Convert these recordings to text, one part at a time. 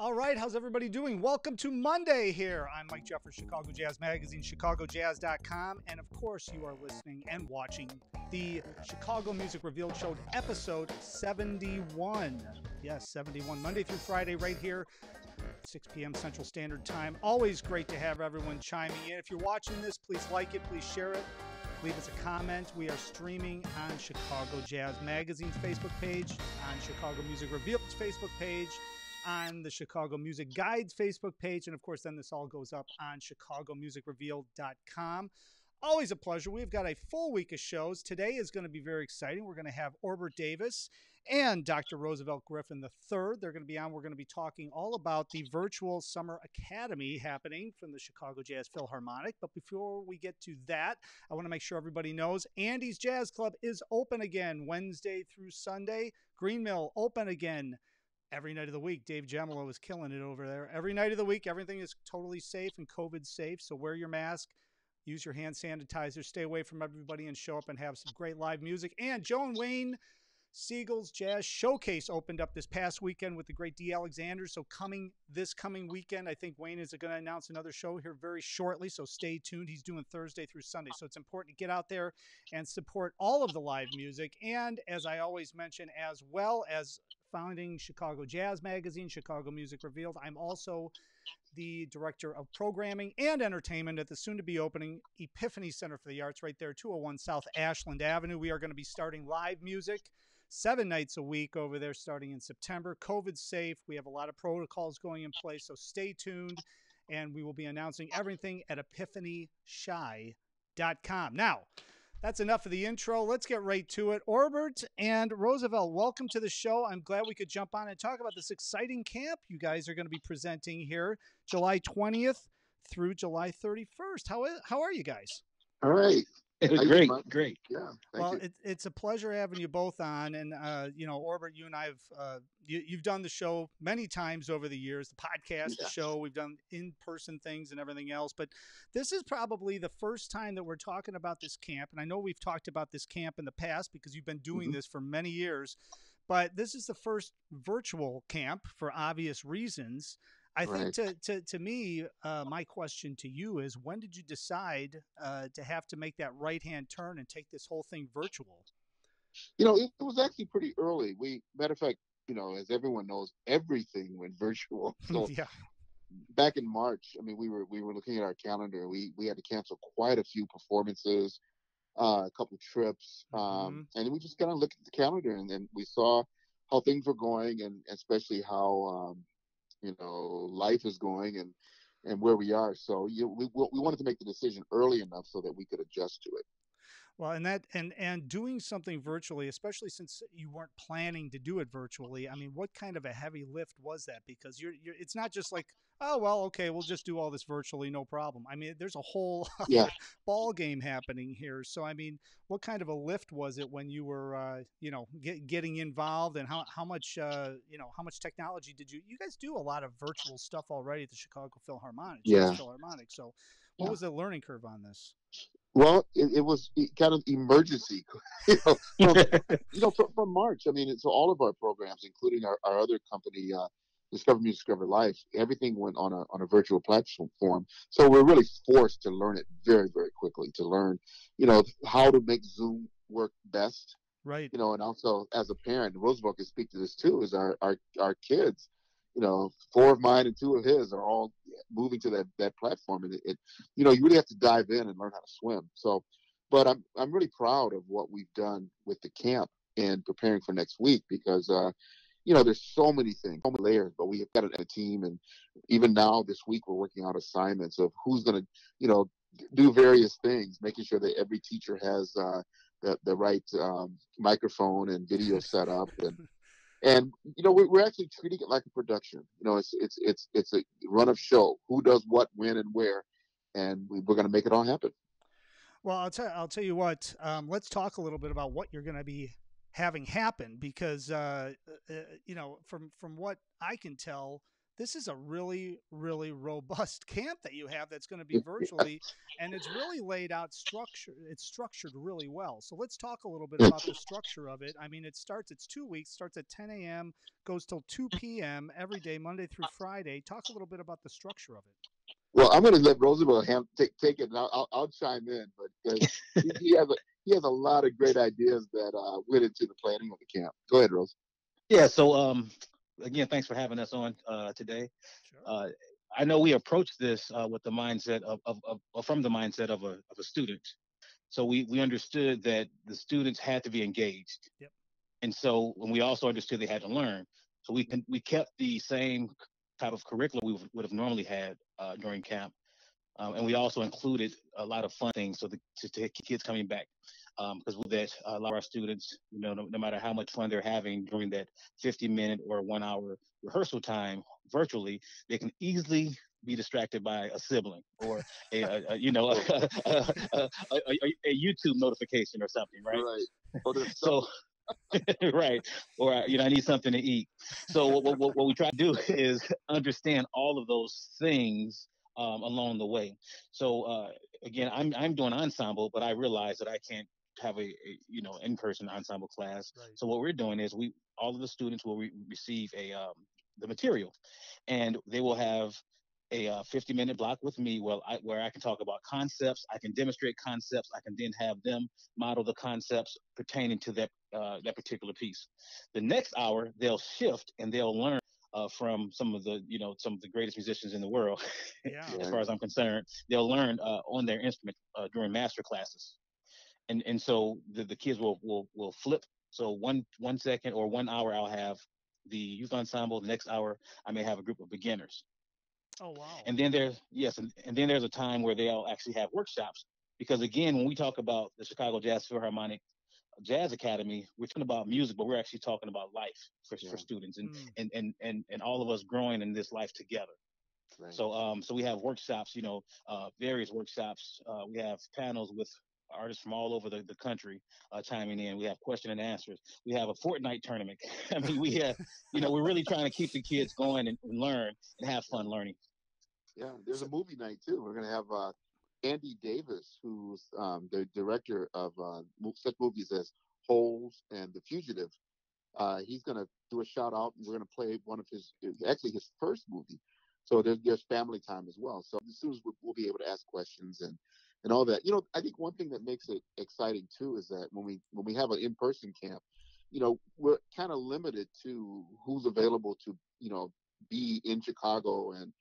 All right, how's everybody doing? Welcome to Monday here. I'm Mike Jeffers, Chicago Jazz Magazine, ChicagoJazz.com, and of course you are listening and watching the Chicago Music Revealed Show, episode 71. Yes, 71, Monday through Friday right here, 6 p.m. Central Standard Time. Always great to have everyone chiming in. If you're watching this, please like it, please share it. Leave us a comment. We are streaming on Chicago Jazz Magazine's Facebook page, on Chicago Music Revealed's Facebook page, on the Chicago Music Guide's Facebook page, and of course then this all goes up on chicagomusicrevealed.com. Always a pleasure. We've got a full week of shows. Today is going to be very exciting. We're going to have Orbert Davis and Dr. Roosevelt Griffin III. They're going to be on. We're going to be talking all about the virtual Summer Academy happening from the Chicago Jazz Philharmonic. But before we get to that, I want to make sure everybody knows Andy's Jazz Club is open again Wednesday through Sunday. Green Mill open again every night of the week. Dave Gemolo is killing it over there. Every night of the week, everything is totally safe and COVID safe. So wear your mask, use your hand sanitizer, stay away from everybody, and show up and have some great live music. And Joe and Wayne Siegel's Jazz Showcase opened up this past weekend with the great D. Alexander. So this coming weekend, I think Wayne is going to announce another show here very shortly. So stay tuned. He's doing Thursday through Sunday. So it's important to get out there and support all of the live music. And as I always mention, as well as founding Chicago Jazz Magazine, Chicago Music Revealed, I'm also the director of programming and entertainment at the soon-to-be opening Epiphany Center for the Arts right there, 201 South Ashland Avenue. We are going to be starting live music 7 nights a week over there starting in September. COVID safe. We have a lot of protocols going in place, so stay tuned, and we will be announcing everything at epiphanychi.com. Now, that's enough of the intro. Let's get right to it. Orbert and Roosevelt, welcome to the show. I'm glad we could jump on and talk about this exciting camp you guys are going to be presenting here July 20th through July 31st. How are you guys? All right. Great. Yeah. Well, it's a pleasure having you both on. And, Orbert, you and I have, you've done the show many times over the years, the podcast, the show, we've done in-person things and everything else. But this is probably the first time that we're talking about this camp. And I know we've talked about this camp in the past because you've been doing this for many years. But this is the first virtual camp for obvious reasons. I think to me, my question to you is, when did you decide to have to make that right-hand turn and take this whole thing virtual? It was actually pretty early. Matter of fact, as everyone knows, everything went virtual. So back in March, I mean, we were looking at our calendar. We had to cancel quite a few performances, a couple trips, and we just kind of looked at the calendar and then we saw how things were going, and especially how life is going and where we are. So we wanted to make the decision early enough so that we could adjust to it. Well, and doing something virtually, especially since you weren't planning to do it virtually, I mean, what kind of a heavy lift was that? Because it's not just like, oh, well, okay, we'll just do all this virtually, no problem. I mean, there's a whole other ball game happening here. So, I mean, what kind of a lift was it when you were, getting involved, and how much technology did you guys do a lot of virtual stuff already at the Chicago Philharmonic? Philharmonic. So what was the learning curve on this? Well, it was kind of emergency, from March. I mean, so all of our programs, including our other company, Discover Music, Discover Life, everything went on a virtual platform. So we're really forced to learn it very, very quickly, to learn, how to make Zoom work best. Right. And also as a parent, Roosevelt can speak to this too, is our kids, 4 of mine and 2 of his are all moving to that platform, and you really have to dive in and learn how to swim. So, but I'm really proud of what we've done with the camp and preparing for next week, because there's so many things, so many layers, but we have got a team, and even now this week we're working out assignments of who's going to do various things, making sure that every teacher has the right microphone and video set up, and we're actually treating it like a production. It's a run of show. Who does what, when, and where, and we're going to make it all happen. Well, I'll tell you what. Let's talk a little bit about what you're going to be having happen, because from what I can tell, this is a really, really robust camp that you have that's going to be virtually, and it's really laid out structure. It's structured really well. So let's talk a little bit about the structure of it. I mean, it's 2 weeks, starts at 10 a.m., goes till 2 p.m. every day, Monday through Friday. Talk a little bit about the structure of it. Well, I'm going to let Roosevelt take it, and I'll chime in, but because he has a lot of great ideas that went into the planning of the camp. Go ahead, Rose. Yeah. So again, thanks for having us on today. Sure. Uh, I know we approach this with the mindset from the mindset of a student. So we understood that the students had to be engaged, Yep. and so when we also understood they had to learn. So we kept the same type of curriculum we would have normally had during camp. And we also included a lot of fun things so to kids coming back. Because with that, a lot of our students, no matter how much fun they're having during that 50-minute or 1 hour rehearsal time virtually, they can easily be distracted by a sibling or a YouTube notification or something, right? Right. Oh, there's So right, or I need something to eat. So what we try to do is understand all of those things along the way. So again, I'm doing ensemble, but I realize that I can't have a in-person ensemble class. Right. So what we're doing is we all of the students will receive the material, and they will have a 50-minute block with me where I can talk about concepts, I can demonstrate concepts, I can then have them model the concepts pertaining to that particular piece. The next hour they'll shift and they'll learn from some of the greatest musicians in the world, Yeah. as right. far as I'm concerned. They'll learn on their instrument during master classes, and so the kids will flip. So one second or 1 hour I'll have the youth ensemble. The next hour I may have a group of beginners, Oh wow. and then there's yes, and then there's a time where they'll actually have workshops. Because again, when we talk about the Chicago Jazz Philharmonic Jazz Academy, we're talking about music, but we're actually talking about life for Yeah. students and, Mm. and and and all of us growing in this life together. Right. So we have workshops, various workshops. We have panels with artists from all over the country chiming in. We have question and answers. We have a Fortnite tournament. I mean, we have, we're really trying to keep the kids going and learn and have Yeah. fun learning. Yeah. There's So, a movie night too. We're gonna have Andy Davis, who's the director of such movies as Holes and The Fugitive. He's going to do a shout out, and we're going to play one of actually his first movie. So there's family time as well. So as soon as we'll be able to ask questions and all that. I think one thing that makes it exciting too is that when we have an in-person camp, we're kind of limited to who's available to be in Chicago, and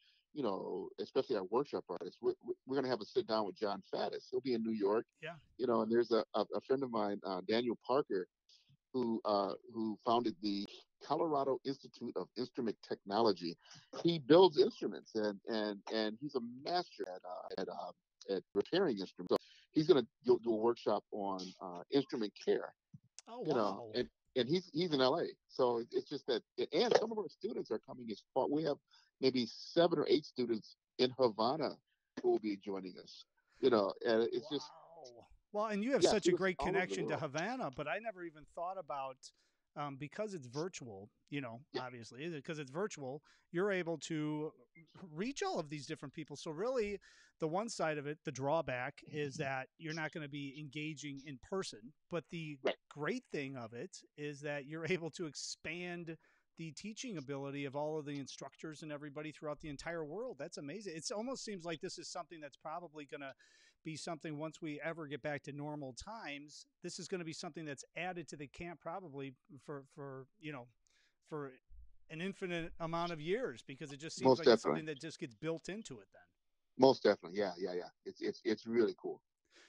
especially our workshop artists. We're going to have a sit down with John Faddis. He'll be in New York. yeah. And there's a friend of mine, Daniel Parker, who founded the Colorado Institute of Instrument Technology. He builds instruments, and he's a master at repairing instruments. So he's going to do a workshop on instrument care. Oh You know, wow. and and he's in LA, so it's just that. And some of our students are coming as far. We have maybe 7 or 8 students in Havana who will be joining us. And it's just, Wow. Well, and you have yeah, such a students great all over the connection to world. Havana, but I never even thought about because it's virtual, Yeah. obviously, because it's virtual, you're able to reach all of these different people. So, really, the one side of it, the drawback is that you're not going to be engaging in person. But the Right. great thing of it is that you're able to expand the teaching ability of all of the instructors and everybody throughout the entire world. That's amazing. It almost seems like this is something that's probably going to be something once we ever get back to normal times. This is going to be something that's added to the camp probably for an infinite amount of years because it just seems Most like it's definitely. something that just gets built into it then. Most definitely. Yeah, yeah, yeah. It's really cool.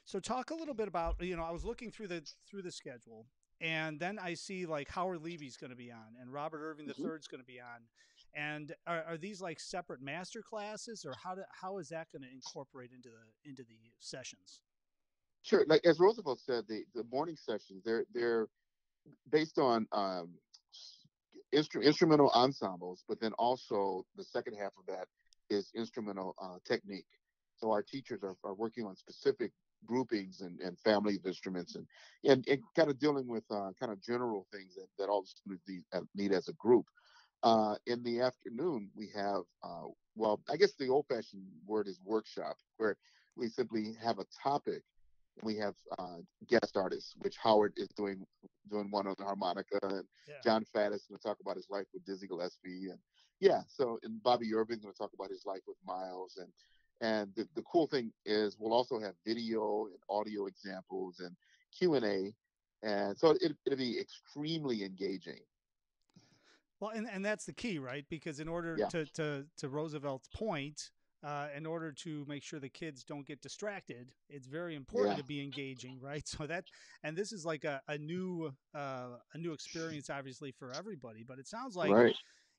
So talk a little bit about, I was looking through the schedule and then I see like Howard Levy's going to be on and Robert Irving the Hmm. third is going to be on. And are these like separate master classes or how is that going to incorporate into the sessions? Sure. Like as Roosevelt said, the morning sessions they're based on instrumental ensembles, but then also the second half of that is instrumental technique. So our teachers are working on specific groupings and family of instruments and kind of dealing with kind of general things that all the students need as a group. In the afternoon, we have, well, I guess the old-fashioned word is workshop, where we simply have a topic. We have guest artists, which Howard is doing one on the harmonica, and Yeah. John Faddis is going to talk about his life with Dizzy Gillespie, and yeah, so and Bobby Irving's going to talk about his life with Miles, and the cool thing is we'll also have video and audio examples and Q&A, and so it'll be extremely engaging. Well, and that's the key, right? Because in order Yeah, to Roosevelt's point, in order to make sure the kids don't get distracted, it's very important yeah, to be engaging, right? So that, and this is like a new experience, obviously for everybody. But it sounds like, right.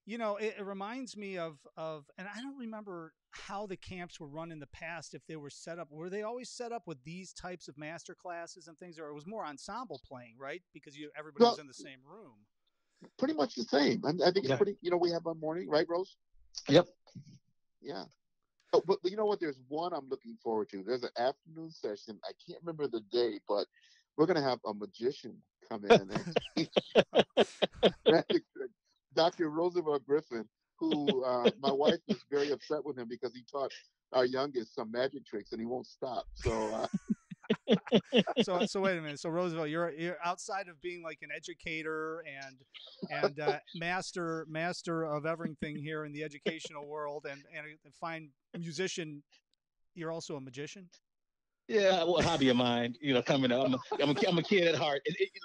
it reminds me of, and I don't remember how the camps were run in the past. If they were set up, were they always set up with these types of master classes and things, or it was more ensemble playing, right? Because everybody was Well, in the same room. pretty much the same. I think it's Yeah. pretty. We have one morning, right, Rose? Yep. Yeah. Oh, but you know what? There's one I'm looking forward to. There's an afternoon session. I can't remember the day, but we're gonna have a magician come in and teach magic tricks. Dr. Roosevelt Griffin, who my wife is very upset with him because he taught our youngest some magic tricks and he won't stop. So So wait a minute. So Roosevelt, you're outside of being like an educator and master of everything here in the educational world and a fine musician. You're also a magician. Yeah, well, a hobby of mine, coming up. I'm a kid at heart.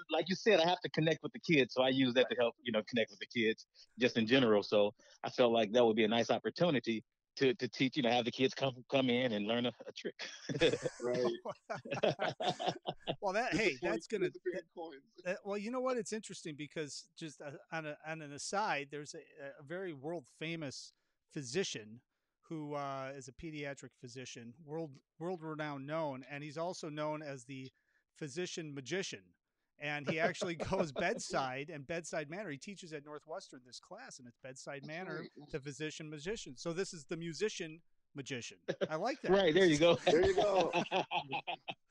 Like you said, I have to connect with the kids, so I use that to help, connect with the kids just in general. So I felt like that would be a nice opportunity to teach, have the kids come in and learn a trick. right, Well, hey, that's gonna. disappearing coins. Well, you know what? It's interesting because just on an aside, there's a very world famous physician who is a pediatric physician, world renowned known, and he's also known as the physician magician. And he actually goes bedside and bedside manner. He teaches at Northwestern this class, and it's bedside That's manner right. to physician magician. So this is the musician magician. I like that. Right, there This you is go. There you go.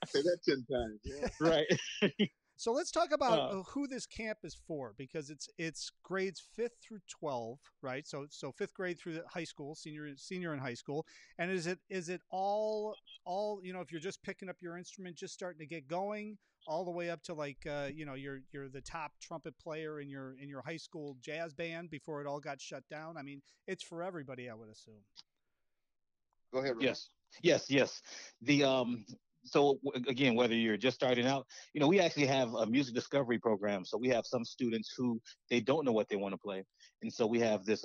Say that 10 times. Yeah. Right. So let's talk about Uh, who this camp is for, because it's grades 5th through 12, right? So 5th grade through the high school, senior in high school. And is it all if you're just picking up your instrument, just starting to get going, all the way up to like you're the top trumpet player in your high school jazz band before it all got shut down. I mean, it's for everybody, I would assume. Go ahead, Rose. yes, yes. The so again, whether you're just starting out, we actually have a music discovery program. So we have some students who they don't know what they want to play, and so we have this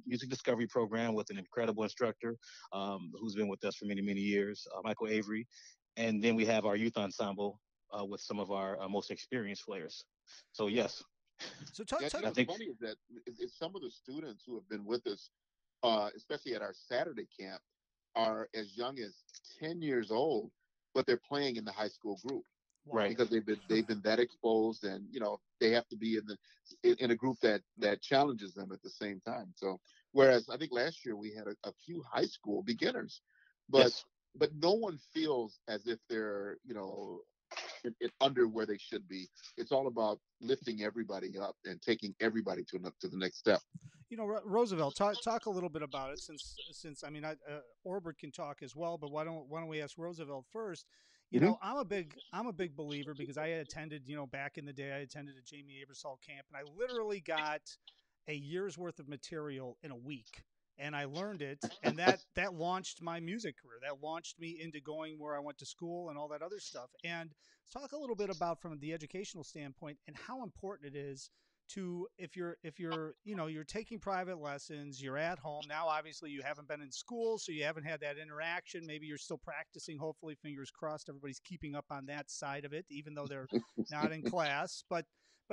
music discovery program with an incredible instructor who's been with us for many years, Michael Avery, and then we have our youth ensemble with some of our most experienced players. So yes, So Yeah, talk. I what's think funny is that is some of the students who have been with us, especially at our Saturday camp, are as young as 10 years old, but they're playing in the high school group right. Wow. because they've been that exposed, and they have to be in a group that challenges them at the same time. So whereas I think last year we had a few high school beginners, but Yes. no one feels as if they're under where they should be. It's all about lifting everybody up and taking everybody to the next step. Roosevelt, talk a little bit about it, since I mean, Orbert can talk as well, but why don't we ask Roosevelt first? Hmm. I'm a big believer, because I attended, back in the day, I attended a Jamie Aebersol camp, and I literally got a year's worth of material in a week, and I learned it, and that launched my music career. That launched me into going where I went to school and all that other stuff. And talk a little bit about, from the educational standpoint, and how important it is to, if you're you're taking private lessons, you're at home now, obviously you haven't been in school, so you haven't had that interaction. Maybe you're still practicing, hopefully, fingers crossed, everybody's keeping up on that side of it, even though they're not in class. But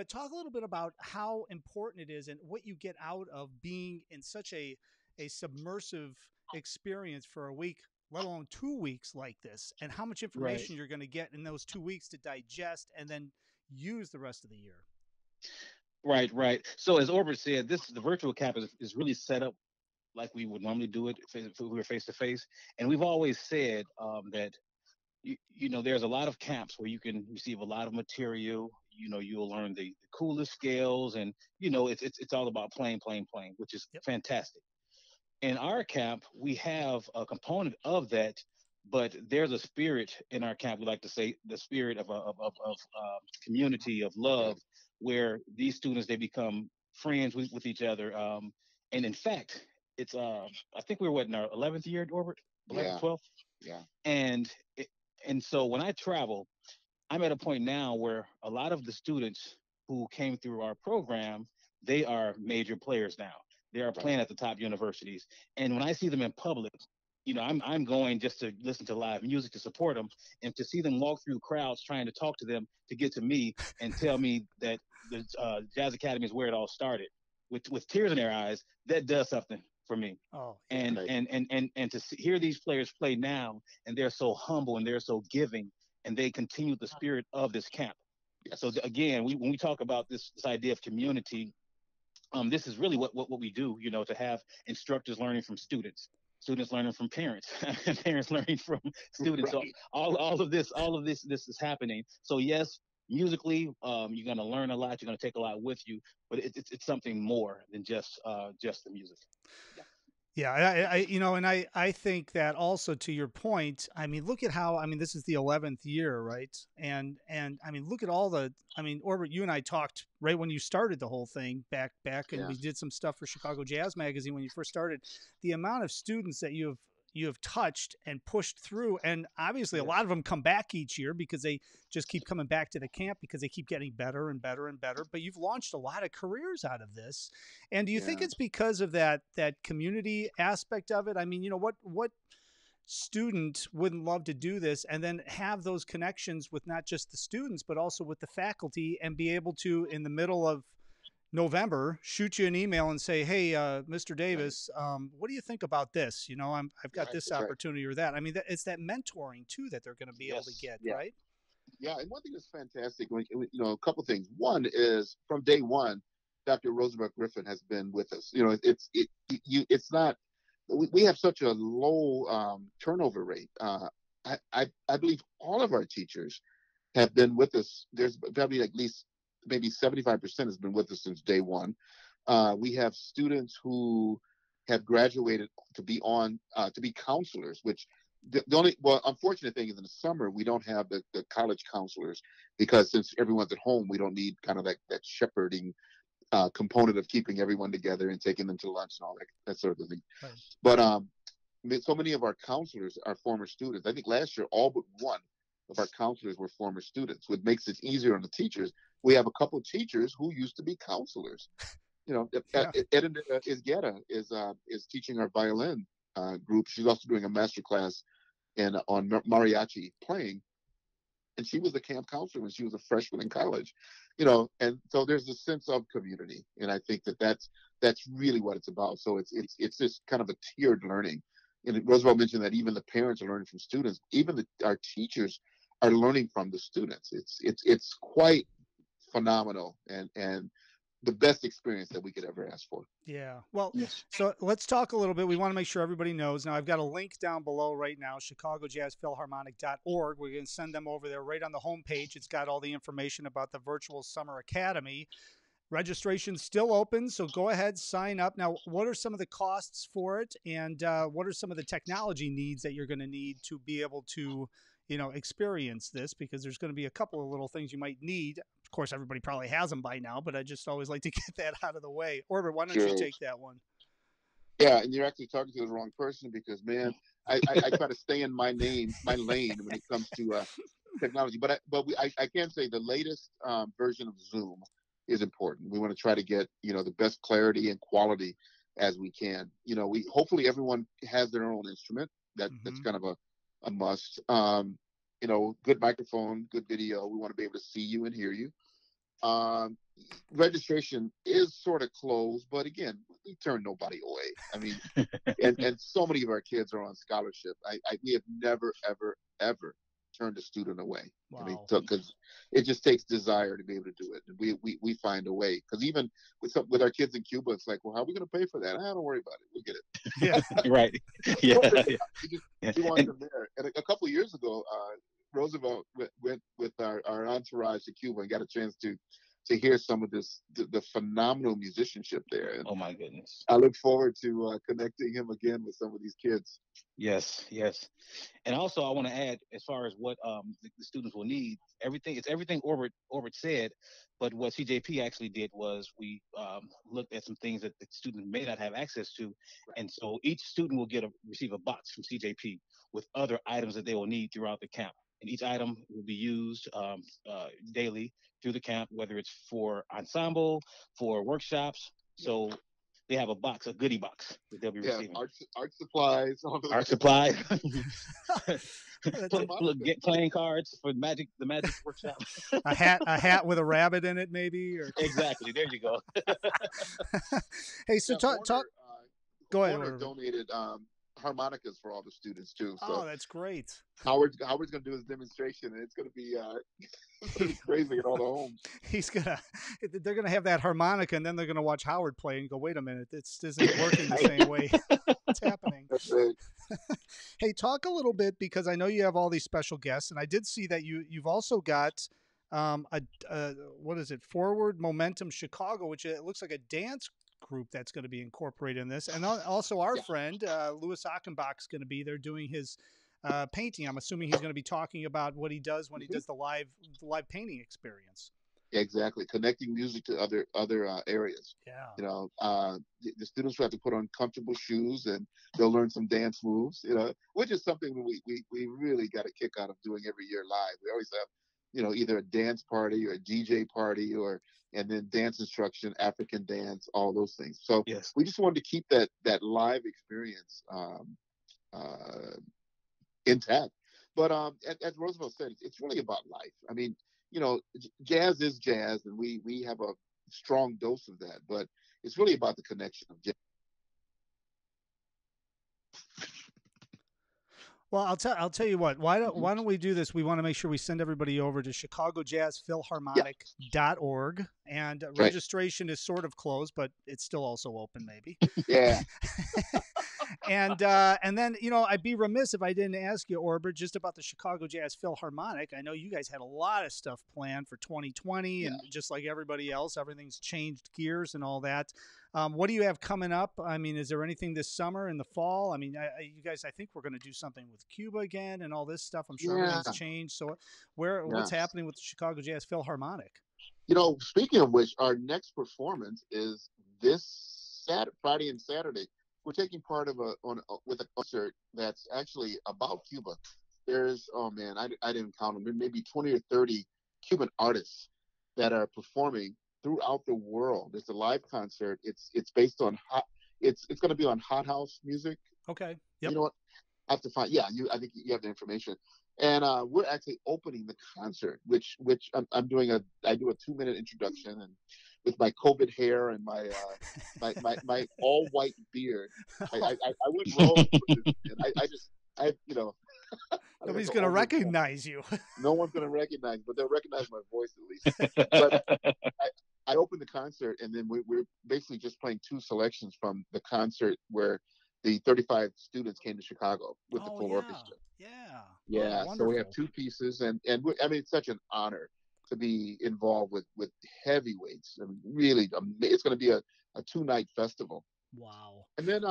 talk a little bit about how important it is and what you get out of being in such a submersive experience for a week, let alone 2 weeks like this, and how much Right. information you're going to get in those 2 weeks to digest and then use the rest of the year. Right. So as Orbit said, the virtual cap is really set up like we would normally do it if we were face to face. And we've always said that there's a lot of camps where you can receive a lot of material. you'll learn the coolest scales, and it's all about playing, which is Yep. fantastic. In our camp, we have a component of that, but there's a spirit in our camp. We like to say the spirit of community, of love, where these students, they become friends with each other. And in fact, it's I think we were in our 11th year at Orbit, 11th, Yeah. 12th, Yeah. and and so when I travel, I'm at a point now where a lot of the students who came through our program, they are major players now. They are Right. playing at the top universities. And when I see them in public, I'm going just to listen to live music to support them, and to see them walk through crowds trying to talk to them to get to me and tell me that the Jazz Academy is where it all started, with tears in their eyes, that does something for me. Oh, yeah. And Right. and to hear these players play now, and they're so humble and they're so giving, and they continue the spirit of this camp. Yes. So again, when we talk about this idea of community, this is really what we do. To have instructors learning from students, students learning from parents, and parents learning from students. So Right. all of this is happening. So yes, musically, you're going to learn a lot. You're going to take a lot with you, but it's something more than just the music. Yeah. Yeah, and I think that also, to your point, I mean, look at how, I mean, this is the 11th year, right? And I mean, look at all the, I mean, Orbit, you and I talked right when you started the whole thing back, and Yeah. we did some stuff for Chicago Jazz Magazine when you first started. The amount of students that you have touched and pushed through, and obviously a Yes. lot of them come back each year because they just keep coming back to the camp because they keep getting better and better and better. But you've launched a lot of careers out of this. And do you think Yeah. it's because of that community aspect of it? I mean, what student wouldn't love to do this and then have those connections with not just the students but also with the faculty, and be able to, in the middle of November, shoot you an email and say, "Hey, Mr. Right. Davis, what do you think about this? I've got Right. this That's right. opportunity or that." I mean, it's that mentoring too that they're going to be able to Yes. get, Yeah. right? Yeah. And one thing that's fantastic, a couple things. One is, from day one, Dr. Roosevelt Griffin has been with us. It's not. We have such a low turnover rate. I believe all of our teachers have been with us. There's probably at least maybe 75% has been with us since day one. We have students who have graduated to be counselors, which the only unfortunate thing is, in the summer we don't have the college counselors, because since everyone's at home, we don't need kind of that shepherding component of keeping everyone together and taking them to lunch and all that sort of thing. Right. But so many of our counselors are former students. I think last year all but one of our counselors were former students, which makes it easier on the teachers. We have a couple of teachers who used to be counselors. Yeah. Edina Isguera is teaching our violin group. She's also doing a master class on mariachi playing, and she was a camp counselor when she was a freshman in college. And so there's a sense of community, and I think that's really what it's about. So it's just kind of a tiered learning. And Roosevelt mentioned that even the parents are learning from students. Even our teachers are learning from the students. It's quite phenomenal, and the best experience that we could ever ask for. Yeah. Well, Yes. so let's talk a little bit. We want to make sure everybody knows. Now, I've got a link down below right now, chicagojazzphilharmonic.org. We're going to send them over there right on the homepage. It's got all the information about the Virtual Summer Academy. Registration's still open, so go ahead, sign up. Now, what are some of the costs for it, and what are some of the technology needs that you're going to need to be able to, experience this? Because there's going to be a couple of little things you might need. Of course, everybody probably has them by now, but I just always like to get that out of the way. Orbit, why don't you Sure. take that one? Yeah, and you're actually talking to the wrong person, because, man, I try to stay in my lane when it comes to technology. I can say the latest version of Zoom is important. We want to try to get the best clarity and quality as we can. We hopefully everyone has their own instrument. That's kind of a must. Good microphone, good video. We want to be able to see you and hear you. Registration is sort of closed, but again, we turn nobody away. I mean, and so many of our kids are on scholarship. We have never, ever, ever turned a student away. Wow. I mean, because it just takes desire to be able to do it. And we find a way. Because even with our kids in Cuba, it's like, well, how are we going to pay for that? Don't worry about it. We'll get it. Yeah. Right. Yeah. We want them there. And a couple of years ago, Roosevelt went with our entourage to Cuba and got a chance to hear some of the phenomenal musicianship there. And Oh my goodness. I look forward to connecting him again with some of these kids. Yes, yes. And also, I want to add, as far as what the students will need, it's everything Orbert said, but what CJP actually did was we looked at some things that the students may not have access to, and so each student will receive a box from CJP with other items that they will need throughout the camp, and each item will be used daily through the camp, whether it's for ensemble, for workshops. So they have a goodie box that they'll be receiving. Art supplies, Art supply. Get playing cards for the magic workshop. a hat with a rabbit in it, maybe. Or... Exactly. There you go. Hey, so talk. Go ahead. Warner donated harmonicas for all the students too. So that's great. Howard's going to do his demonstration, and it's going to be crazy at all the homes. They're going to have that harmonica, and then they're going to watch Howard play and go, "Wait a minute, this isn't working the same way. What's happening?" That's right. Hey, talk a little bit, because I know you have all these special guests, and I did see that you've also got what is it? Forward Momentum Chicago, which it looks like a dance group that's going to be incorporated in this, and also our friend Louis Achenbach's going to be there doing his painting. I'm assuming he's going to be talking about what he does when he does the live painting experience. Exactly, connecting music to other areas. Yeah, the students will have to put on comfortable shoes, and they'll learn some dance moves. Which is something we really got a kick out of doing every year live. We always have either a dance party or a DJ party, and then dance instruction, African dance, all those things. So we just wanted to keep that live experience intact. But as Roosevelt said, it's really about life. I mean, jazz is jazz, and we have a strong dose of that. But it's really about the connection of jazz. Well, I'll tell you what. Why don't we do this? We want to make sure we send everybody over to ChicagoJazzPhilharmonic.org, and registration is sort of closed, but it's still also open, maybe. Yeah. And then I'd be remiss if I didn't ask you, Orbert, just about the Chicago Jazz Philharmonic. I know you guys had a lot of stuff planned for 2020, and just like everybody else, everything's changed gears and all that. What do you have coming up? I mean, is there anything this summer, in the fall? I mean, you guys, I think we're going to do something with Cuba again and all this stuff. I'm sure everything's changed. So what's happening with the Chicago Jazz Philharmonic? Speaking of which, our next performance is this Friday and Saturday. We're taking part with a concert that's actually about Cuba. There's, I didn't count them, maybe 20 or 30 Cuban artists that are performing throughout the world. It's a live concert. It's based on it's going to be on hot house music. Okay. Yep. You know what? I have to find. Yeah, I think you have the information. And we're actually opening the concert, which I'm doing I do a 2-minute introduction, and with my COVID hair and my my all white beard, I went rogue. Nobody's going to recognize you. No one's going to recognize, but they'll recognize my voice at least. But I opened the concert, and then we're basically just playing 2 selections from the concert where the 35 students came to Chicago with the full orchestra. Yeah. So we have 2 pieces, and it's such an honor to be involved with heavyweights. I mean, really, it's going to be a 2-night festival. Wow. And then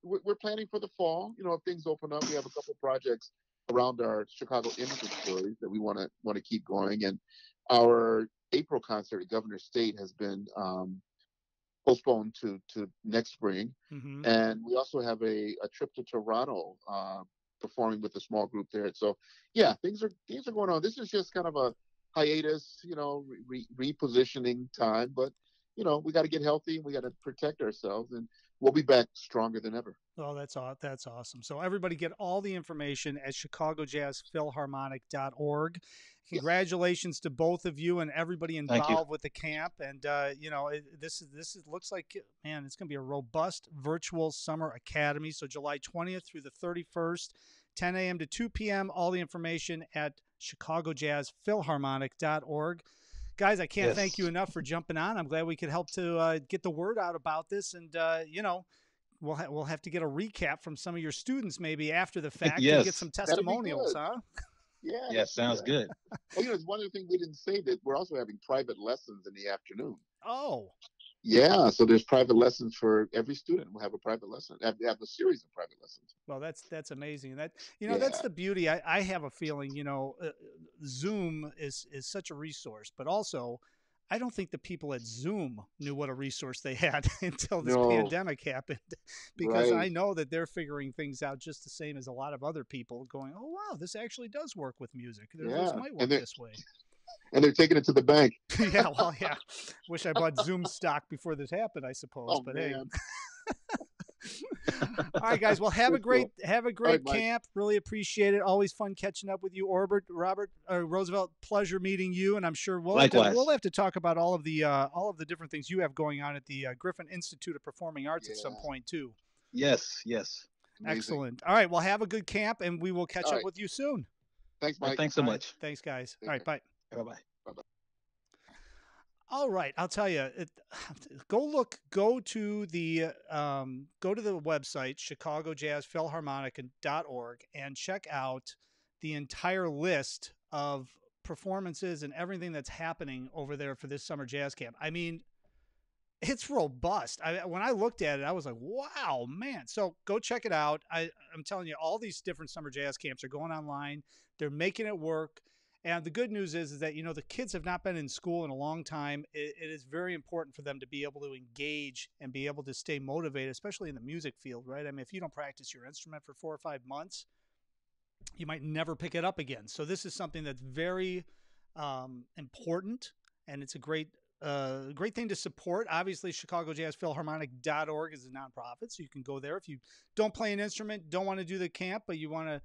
we're planning for the fall. If things open up, we have a couple of projects around our Chicago immigrant stories that we want to keep going. And our April concert at Governor State has been postponed to next spring. Mm-hmm. And we also have a trip to Toronto, performing with a small group there. So things are going on. This is just kind of a hiatus, repositioning time, but we got to get healthy, and we got to protect ourselves, and we'll be back stronger than ever. Oh, that's awesome. So everybody get all the information at ChicagoJazzPhilharmonic.org. Congratulations to both of you and everybody involved with the camp. And this looks like, man, it's going to be a robust virtual summer academy. So July 20th through the 31st, 10 a.m. to 2 p.m. All the information at ChicagoJazzPhilharmonic.org. Guys, I can't thank you enough for jumping on. I'm glad we could help to get the word out about this, and we'll have to get a recap from some of your students maybe after the fact and get some testimonials, huh? Yeah. Yeah, sounds Yeah. good. Oh, it's one of the things we didn't say that we're also having private lessons in the afternoon. Oh, Yeah, so there's private lessons for every student. We'll have a private lesson. Have a series of private lessons. well, that's amazing. That's Yeah. the beauty. I have a feeling, Zoom is such a resource, but also I don't think the people at Zoom knew what a resource they had until this No. pandemic happened, because I Right. know that they're figuring things out just the same as a lot of other people, going, "Oh wow, this actually does work with music. This Yeah. might And work they this way." and they're taking it to the bank. Yeah, well, yeah. Wish I bought Zoom stock before this happened, I suppose. Oh But hey. man. All right, guys. Well, That's cool. have a All right, great Mike. camp. Really appreciate it. Always fun catching up with you, Orbert, Robert, Roosevelt. Pleasure meeting you, and I'm sure we'll Likewise. have to talk about all of the different things you have going on at the Griffin Institute of Performing Arts at some Yeah. point too. Yes, yes. Amazing. Excellent. All right. Well, have a good camp, and we will catch All up right. with you soon. Thanks, All right, Mike. thanks so All right. much. Thanks, guys. Take All right. care. Bye. Bye bye. Bye-bye. All right, I'll tell you. Go to the website chicagojazzphilharmonic.org and check out the entire list of performances and everything that's happening over there for this summer jazz camp. I mean, it's robust. When I looked at it, I was like, wow, man. So go check it out. I'm telling you, all these different summer jazz camps are going online. They're making it work. And the good news is that, the kids have not been in school in a long time. It is very important for them to be able to engage and be able to stay motivated, especially in the music field, right? I mean, if you don't practice your instrument for 4 or 5 months, you might never pick it up again. So this is something that's very important, and it's a great thing to support. Obviously, ChicagoJazzPhilharmonic.org is a nonprofit, so you can go there if you don't play an instrument, don't want to do the camp, but you want to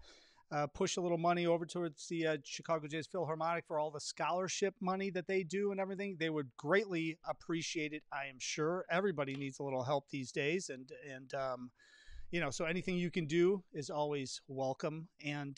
push a little money over towards the Chicago Jazz Philharmonic for all the scholarship money that they do and everything. They would greatly appreciate it. I am sure everybody needs a little help these days, and so anything you can do is always welcome. And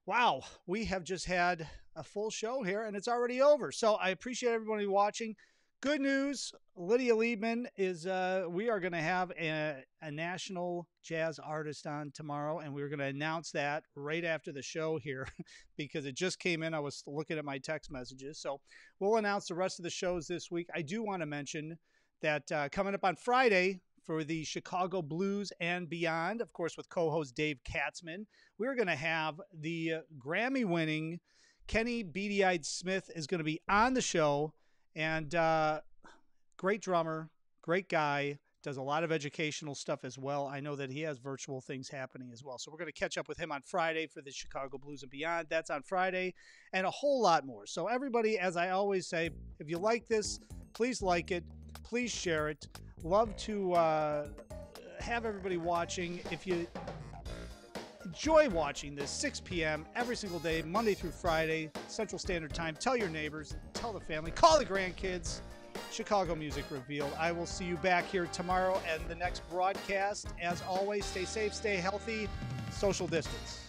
wow, we have just had a full show here, and it's already over. So I appreciate everybody watching. Good news, Lydia Liebman is, we are going to have a national jazz artist on tomorrow, and we're going to announce that right after the show here because it just came in. I was looking at my text messages. So we'll announce the rest of the shows this week. I do want to mention that coming up on Friday for the Chicago Blues and Beyond, of course, with co-host Dave Katzman, we're going to have the Grammy-winning Kenny Beady-Eyed Smith is going to be on the show. And great drummer, great guy, does a lot of educational stuff as well. I know that he has virtual things happening as well. So we're going to catch up with him on Friday for the Chicago Blues and Beyond. That's on Friday, and a whole lot more. So everybody, as I always say, if you like this, please like it. Please share it. Love to have everybody watching. If you enjoy watching this, 6 p.m. every single day, Monday through Friday, Central Standard Time. Tell your neighbors, tell the family, call the grandkids. Chicago Music Revealed. I will see you back here tomorrow and the next broadcast. As always, stay safe, stay healthy, social distance.